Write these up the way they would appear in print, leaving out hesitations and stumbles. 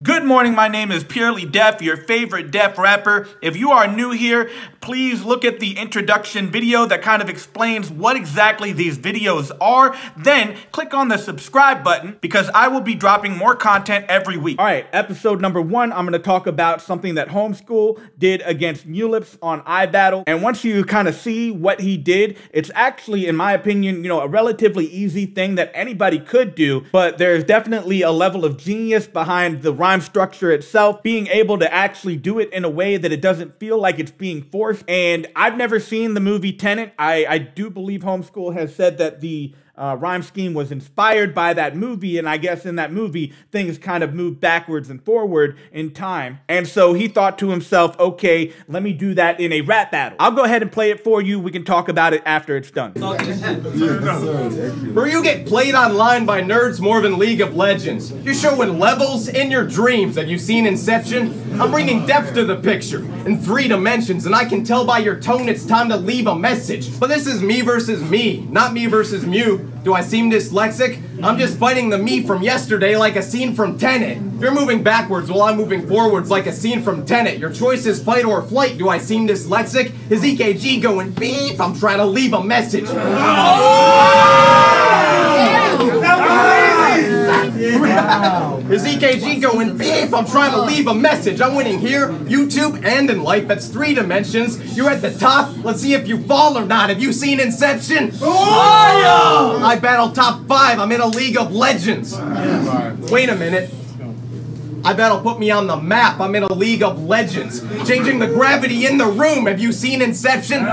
Good morning, my name is Purely Def, your favorite Def rapper. If you are new here, please look at the introduction video that kind of explains what exactly these videos are. Then click on the subscribe button because I will be dropping more content every week. All right, episode number 1, I'm going to talk about something that Homeskool did against Mewlips on iBattle. And once you kind of see what he did, it's actually, in my opinion, a relatively easy thing that anybody could do, but there's definitely a level of genius behind the rhyme structure itself, being able to actually do it in a way that it doesn't feel like it's being forced. And I've never seen the movie Tenet. I do believe Homeskool has said that the rhyme scheme was inspired by that movie, and I guess in that movie things kind of moved backwards and forward in time. And so he thought to himself, okay, let me do that in a rap battle. I'll go ahead and play it for you. We can talk about it after it's done. Where you get played online by nerds more than League of Legends. You're showing levels in your dreams. Have you seen Inception? I'm bringing depth to the picture in 3 dimensions, and I can tell by your tone it's time to leave a message. But this is me versus me, not me versus Mew. Do I seem dyslexic? I'm just fighting the me from yesterday like a scene from Tenet. You're moving backwards while I'm moving forwards like a scene from Tenet. Your choice is fight or flight. Do I seem dyslexic? Is EKG going beep? I'm trying to leave a message. Is EKG going beep? I'm trying to leave a message. I'm winning here, YouTube, and in life. That's 3 dimensions. You're at the top. Let's see if you fall or not. Have you seen Inception? I battle top 5. I'm in a League of Legends. Wait a minute. I battle put me on the map. I'm in a League of Legends. Changing the gravity in the room. Have you seen Inception?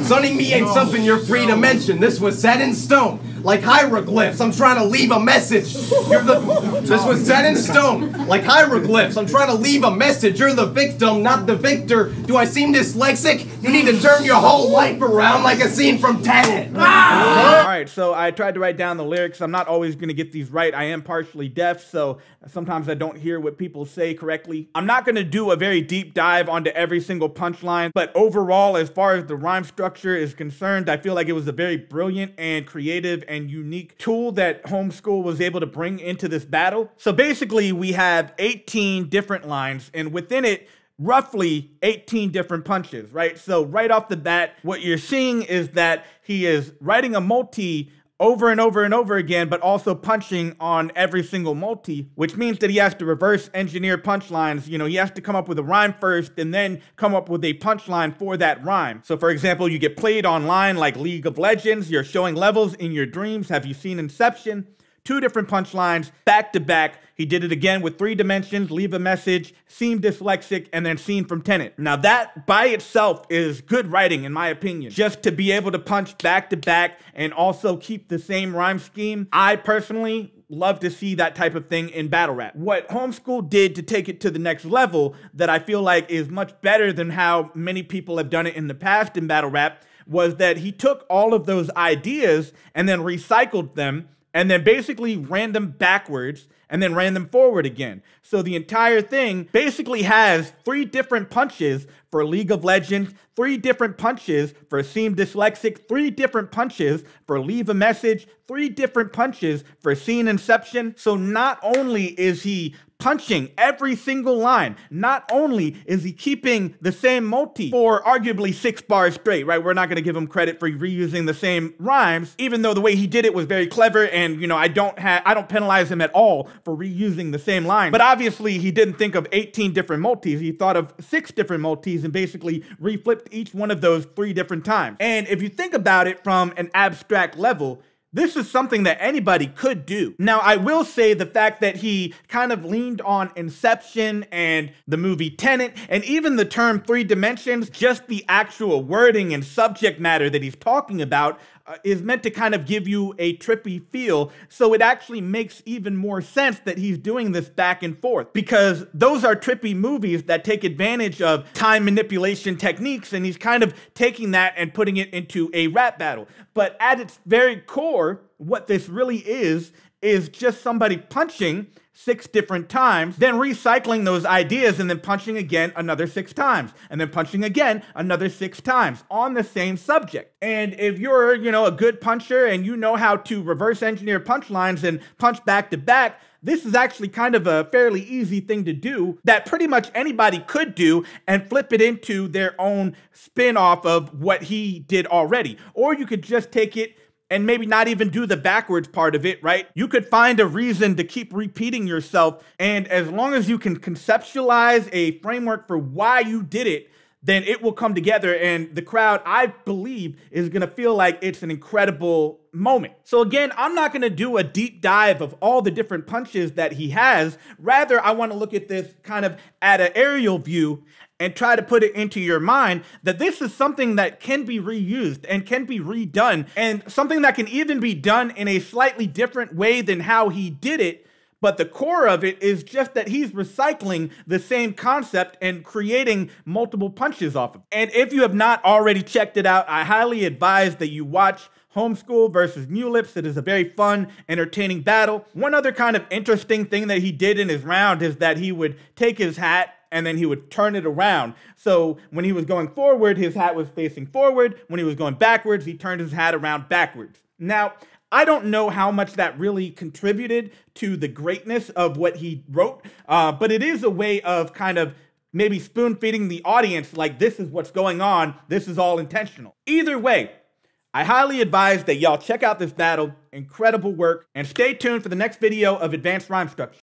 Sunning me ain't something you're 3 dimension. This was set in stone. Like hieroglyphs, I'm trying to leave a message. This was set in stone. Like hieroglyphs, I'm trying to leave a message. You're the victim, not the victor. Do I seem dyslexic? You need to turn your whole life around like a scene from Tenet. Alright, so I tried to write down the lyrics. I'm not always going to get these right. I am partially deaf, so sometimes I don't hear what people say correctly. I'm not going to do a very deep dive onto every single punchline, but overall, as far as the rhyme structure is concerned, I feel like it was a very brilliant and creative and unique tool that Homeskool was able to bring into this battle. So basically, we have 18 different lines, and within it, roughly 18 different punches, right? So right off the bat, what you're seeing is that he is writing a multi over and over and over again, but also punching on every single multi, which means that he has to reverse engineer punchlines. He has to come up with a rhyme first and then come up with a punchline for that rhyme. So for example, you get played online like League of Legends, you're showing levels in your dreams. Have you seen Inception? 2 different punchlines, back to back. He did it again with 3 dimensions, leave a message, seem dyslexic, and then scene from Tenet. Now that by itself is good writing in my opinion. Just to be able to punch back to back and also keep the same rhyme scheme. I personally love to see that type of thing in battle rap. What Homeskool did to take it to the next level that I feel like is much better than how many people have done it in the past in battle rap was that he took all of those ideas and then recycled them and then basically ran them backwards and then ran them forward again. So the entire thing basically has 3 different punches for League of Legends, 3 different punches for Seem Dyslexic, 3 different punches for Leave a Message, 3 different punches for Scene Inception. So not only is he punching every single line, not only is he keeping the same multi for arguably 6 bars straight, right? We're not going to give him credit for reusing the same rhymes, even though the way he did it was very clever, and I don't penalize him at all for reusing the same line. But obviously he didn't think of 18 different multis. He thought of 6 different multis and basically reflipped each one of those 3 different times. And if you think about it from an abstract level, this is something that anybody could do. Now, I will say the fact that he kind of leaned on Inception and the movie Tenet, and even the term 3 dimensions, just the actual wording and subject matter that he's talking about is meant to kind of give you a trippy feel. So it actually makes even more sense that he's doing this back and forth, because those are trippy movies that take advantage of time manipulation techniques, and he's kind of taking that and putting it into a rap battle. But at its very core, what this really is just somebody punching 6 different times, then recycling those ideas and then punching again another 6 times, and then punching again another 6 times on the same subject. And if you're, a good puncher and you know how to reverse engineer punchlines and punch back to back, this is actually kind of a fairly easy thing to do that pretty much anybody could do and flip it into their own spin-off of what he did already. Or you could just take it and maybe not even do the backwards part of it, right? You could find a reason to keep repeating yourself, and as long as you can conceptualize a framework for why you did it, then it will come together, and the crowd, I believe, is gonna feel like it's an incredible moment. So again, I'm not gonna do a deep dive of all the different punches that he has. Rather, I wanna look at this kind of at an aerial view and try to put it into your mind that this is something that can be reused and can be redone, and something that can even be done in a slightly different way than how he did it. But the core of it is just that he's recycling the same concept and creating multiple punches off of it. And if you have not already checked it out, I highly advise that you watch Homeskool versus Mewlips. It is a very fun, entertaining battle. One other kind of interesting thing that he did in his round is that he would take his hat and then he would turn it around. So when he was going forward, his hat was facing forward. When he was going backwards, he turned his hat around backwards. Now, I don't know how much that really contributed to the greatness of what he wrote, but it is a way of kind of maybe spoon-feeding the audience like this is what's going on, this is all intentional. Either way, I highly advise that y'all check out this battle, incredible work, and stay tuned for the next video of Advanced Rhyme Structure.